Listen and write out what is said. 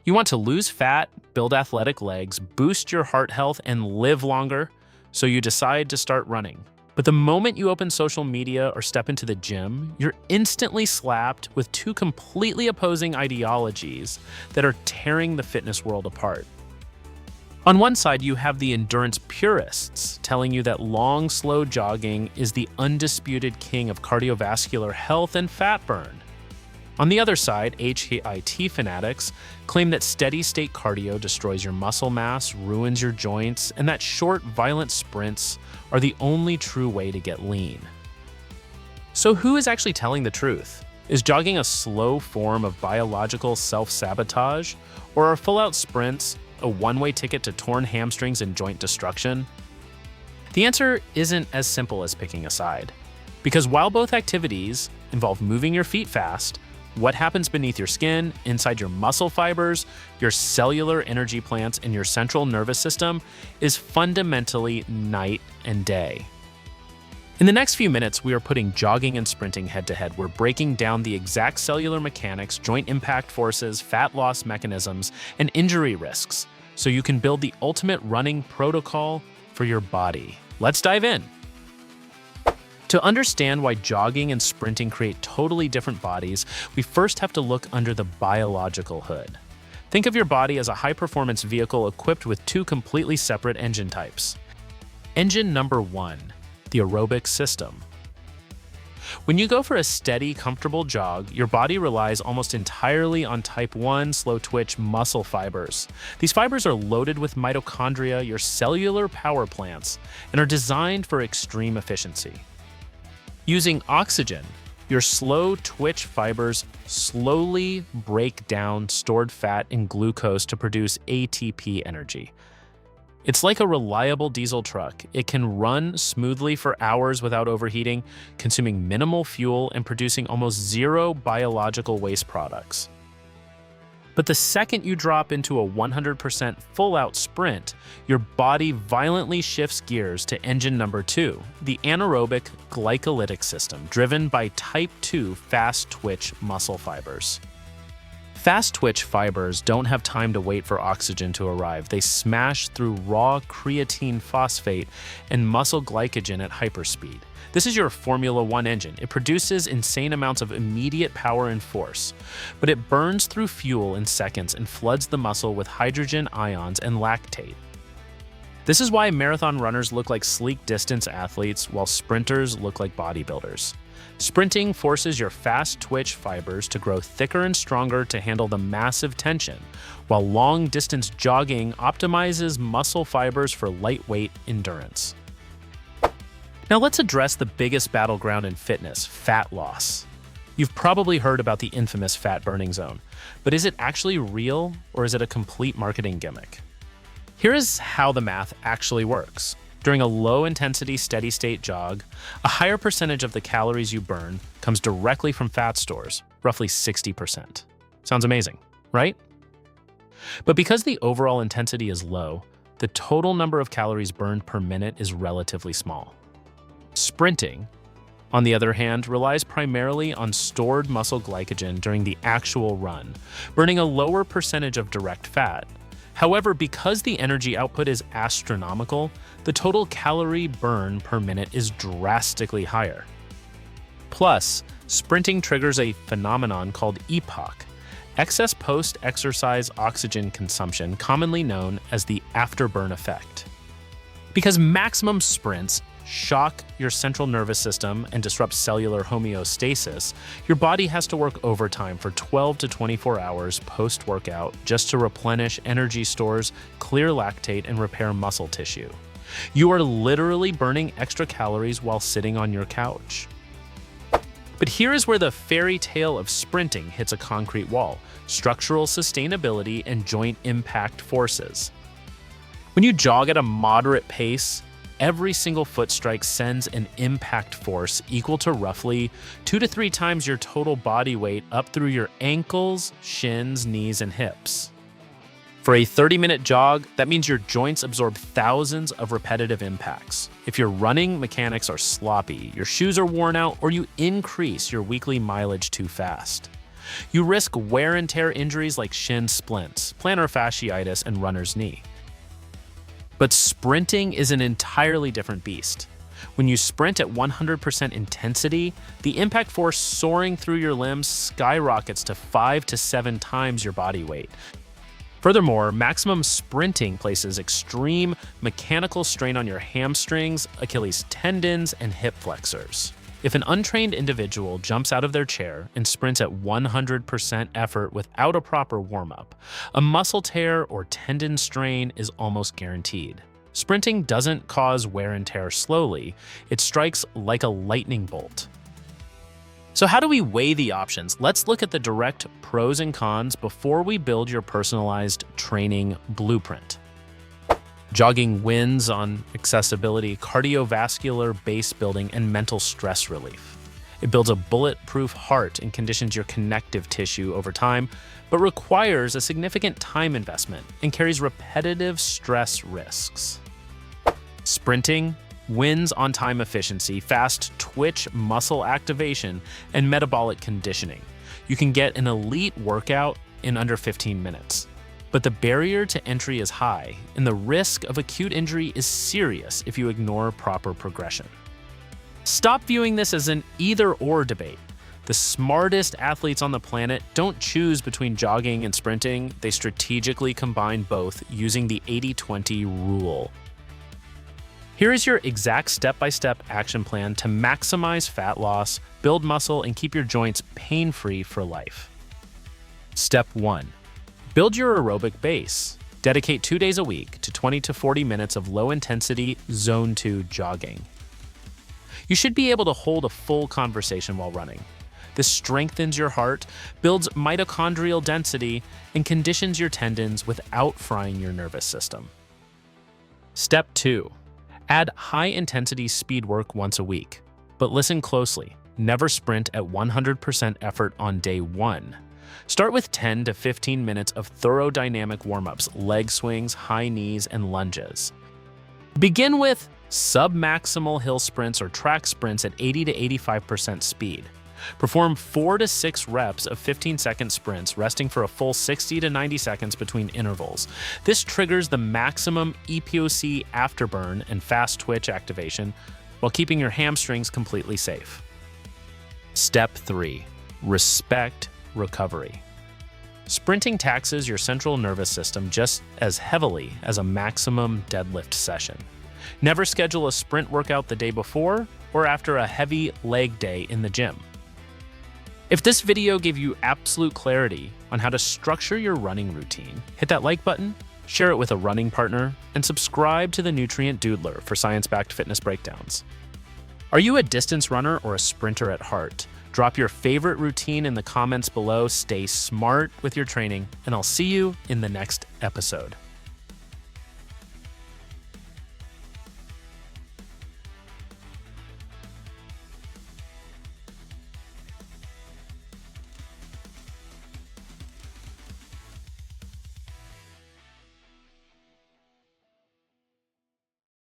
You want to lose fat, build athletic legs, boost your heart health, and live longer, so you decide to start running. But the moment you open social media or step into the gym, you're instantly slapped with two completely opposing ideologies that are tearing the fitness world apart. On one side, you have the endurance purists telling you that long, slow jogging is the undisputed king of cardiovascular health and fat burn. On the other side, HIIT fanatics claim that steady-state cardio destroys your muscle mass, ruins your joints, and that short, violent sprints are the only true way to get lean. So who is actually telling the truth? Is jogging a slow form of biological self-sabotage, or are full-out sprints a one-way ticket to torn hamstrings and joint destruction? The answer isn't as simple as picking a side. Because while both activities involve moving your feet fast, what happens beneath your skin, inside your muscle fibers, your cellular energy plants, and your central nervous system is fundamentally night and day. In the next few minutes, we are putting jogging and sprinting head-to-head. We're breaking down the exact cellular mechanics, joint impact forces, fat loss mechanisms, and injury risks, so you can build the ultimate running protocol for your body. Let's dive in. To understand why jogging and sprinting create totally different bodies, we first have to look under the biological hood. Think of your body as a high-performance vehicle equipped with two completely separate engine types. Engine number one, the aerobic system. When you go for a steady, comfortable jog, your body relies almost entirely on type 1 slow-twitch muscle fibers. These fibers are loaded with mitochondria, your cellular power plants, and are designed for extreme efficiency. Using oxygen, your slow-twitch fibers slowly break down stored fat and glucose to produce ATP energy. It's like a reliable diesel truck. It can run smoothly for hours without overheating, consuming minimal fuel and producing almost zero biological waste products. But the second you drop into a 100% full-out sprint, your body violently shifts gears to engine number two, the anaerobic glycolytic system, driven by type 2 fast-twitch muscle fibers. Fast-twitch fibers don't have time to wait for oxygen to arrive. They smash through raw creatine phosphate and muscle glycogen at hyperspeed. This is your Formula One engine. It produces insane amounts of immediate power and force, but it burns through fuel in seconds and floods the muscle with hydrogen ions and lactate. This is why marathon runners look like sleek distance athletes while sprinters look like bodybuilders. Sprinting forces your fast-twitch fibers to grow thicker and stronger to handle the massive tension, while long-distance jogging optimizes muscle fibers for lightweight endurance. Now let's address the biggest battleground in fitness, fat loss. You've probably heard about the infamous fat burning zone, but is it actually real or is it a complete marketing gimmick? Here is how the math actually works. During a low-intensity steady-state jog, a higher percentage of the calories you burn comes directly from fat stores, roughly 60%. Sounds amazing, right? But because the overall intensity is low, the total number of calories burned per minute is relatively small. Sprinting, on the other hand, relies primarily on stored muscle glycogen during the actual run, burning a lower percentage of direct fat. However, because the energy output is astronomical, the total calorie burn per minute is drastically higher. Plus, sprinting triggers a phenomenon called EPOC, excess post-exercise oxygen consumption, commonly known as the afterburn effect. Because maximum sprints shock your central nervous system and disrupt cellular homeostasis, your body has to work overtime for 12 to 24 hours post-workout just to replenish energy stores, clear lactate, and repair muscle tissue. You are literally burning extra calories while sitting on your couch. But here is where the fairy tale of sprinting hits a concrete wall: structural sustainability and joint impact forces. When you jog at a moderate pace, every single foot strike sends an impact force equal to roughly 2 to 3 times your total body weight up through your ankles, shins, knees, and hips. For a 30-minute jog, that means your joints absorb thousands of repetitive impacts. If your running mechanics are sloppy, your shoes are worn out, or you increase your weekly mileage too fast, You risk wear and tear injuries like shin splints, plantar fasciitis, and runner's knee. But sprinting is an entirely different beast. When you sprint at 100% intensity, the impact force soaring through your limbs skyrockets to 5 to 7 times your body weight. Furthermore, maximum sprinting places extreme mechanical strain on your hamstrings, Achilles tendons, and hip flexors. If an untrained individual jumps out of their chair and sprints at 100% effort without a proper warm-up, a muscle tear or tendon strain is almost guaranteed. Sprinting doesn't cause wear and tear slowly, it strikes like a lightning bolt. So how do we weigh the options? Let's look at the direct pros and cons before we build your personalized training blueprint. Jogging wins on accessibility, cardiovascular base building, and mental stress relief. It builds a bulletproof heart and conditions your connective tissue over time, but requires a significant time investment and carries repetitive stress risks. Sprinting wins on time efficiency, fast twitch muscle activation, and metabolic conditioning. You can get an elite workout in under 15 minutes. But the barrier to entry is high, and the risk of acute injury is serious if you ignore proper progression. Stop viewing this as an either-or debate. The smartest athletes on the planet don't choose between jogging and sprinting, they strategically combine both using the 80-20 rule. Here is your exact step-by-step action plan to maximize fat loss, build muscle, and keep your joints pain-free for life. Step 1. Build your aerobic base. Dedicate 2 days a week to 20 to 40 minutes of low-intensity Zone 2 jogging. You should be able to hold a full conversation while running. This strengthens your heart, builds mitochondrial density, and conditions your tendons without frying your nervous system. Step 2. Add high-intensity speed work once a week. But listen closely, never sprint at 100% effort on day 1. Start with 10 to 15 minutes of thorough dynamic warm-ups, leg swings, high knees, and lunges. Begin with sub-maximal hill sprints or track sprints at 80 to 85% speed. Perform 4 to 6 reps of 15-second sprints, resting for a full 60 to 90 seconds between intervals. This triggers the maximum EPOC afterburn and fast twitch activation while keeping your hamstrings completely safe. Step 3. Respect recovery. Sprinting taxes your central nervous system just as heavily as a maximum deadlift session. Never schedule a sprint workout the day before or after a heavy leg day in the gym. If this video gave you absolute clarity on how to structure your running routine, hit that like button, share it with a running partner, and subscribe to the Nutrient Doodler for science-backed fitness breakdowns. Are you a distance runner or a sprinter at heart? Drop your favorite routine in the comments below. Stay smart with your training, and I'll see you in the next episode.